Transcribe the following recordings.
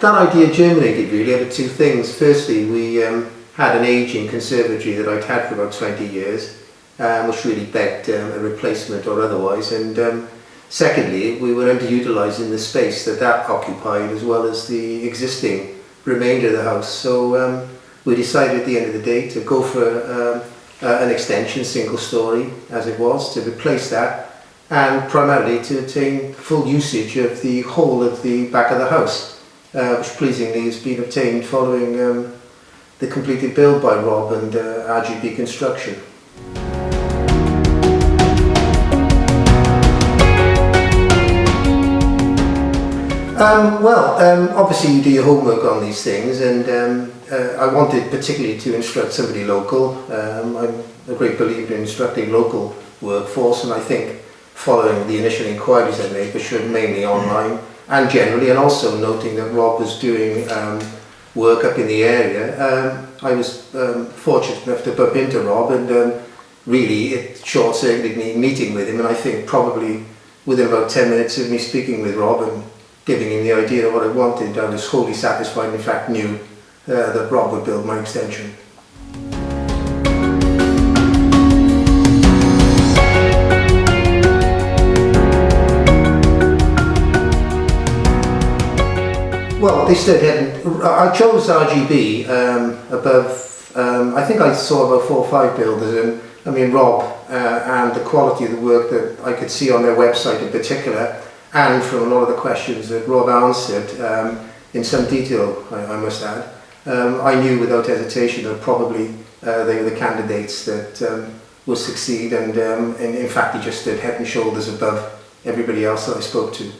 that idea germinated really out of two things. Firstly, we had an ageing conservatory that I'd had for about 20 years, which really begged a replacement or otherwise. And secondly, we were underutilising the space that occupied, as well as the existing remainder of the house. So we decided at the end of the day to go for an extension, single story as it was, to replace that, and primarily to obtain full usage of the whole of the back of the house, which pleasingly has been obtained following the completed build by Rob and RGB Construction. Obviously you do your homework on these things, and I wanted particularly to instruct somebody local. I'm a great believer in instructing local workforce, and I think following the initial inquiries I made, which were mainly online and generally, and also noting that Rob was doing work up in the area, I was fortunate enough to bump into Rob, and really it short-circuited me meeting with him, and I think probably within about 10 minutes of me speaking with Rob and giving him the idea of what I wanted, I was wholly satisfied, and in fact knew that Rob would build my extension. Well, they stood heading. I chose RGB above, I think I saw about 4 or 5 builders, and I mean Rob and the quality of the work that I could see on their website in particular, and from a lot of the questions that Rob answered in some detail, I must add, I knew without hesitation that probably they were the candidates that would succeed, and in fact he just stood head and shoulders above everybody else that I spoke to.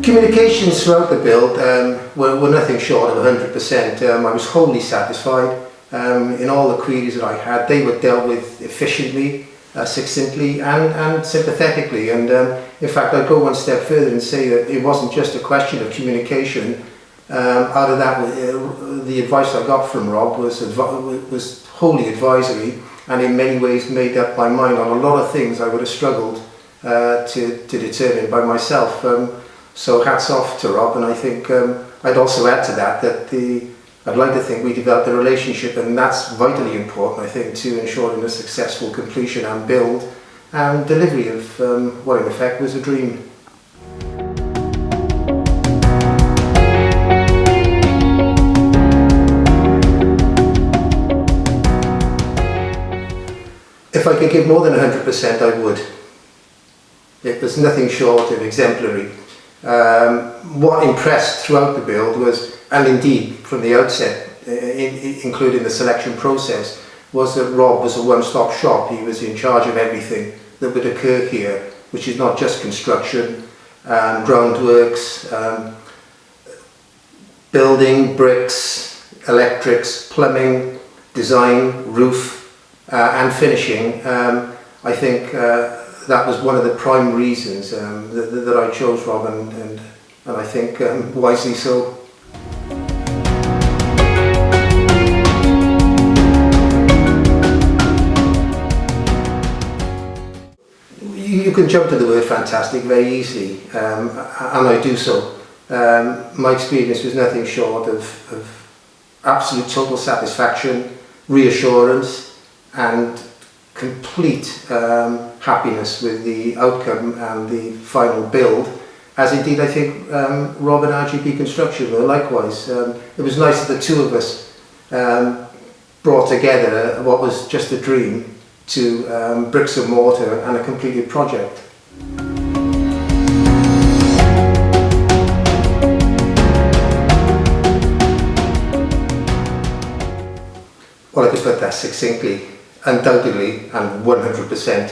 Communications throughout the build were nothing short of 100%. I was wholly satisfied in all the queries that I had. They were dealt with efficiently, succinctly and sympathetically, and in fact I'd go one step further and say that it wasn't just a question of communication. Out of that, the advice I got from Rob was wholly advisory, and in many ways made up my mind on a lot of things I would have struggled to determine by myself. So hats off to Rob, and I think I'd also add to that I'd like to think we developed a relationship, and that's vitally important, I think, to ensuring a successful completion and build and delivery of what in effect was a dream. If I could give more than 100%, I would. It was nothing short of exemplary. What impressed throughout the build was, and indeed from the outset, including the selection process, was that Rob was a one-stop shop. He was in charge of everything that would occur here, which is not just construction, groundworks, building, bricks, electrics, plumbing, design, roof, and finishing. I think that was one of the prime reasons that I chose Rob, and I think wisely so. You can jump to the word fantastic very easily, and I do so. My experience was nothing short of absolute total satisfaction, reassurance, and complete happiness with the outcome and the final build, as indeed I think Rob and RGB Construction were likewise. It was nice that the two of us brought together what was just a dream to bricks and mortar and a completed project. Well, I could put that succinctly. Undoubtedly and 100%,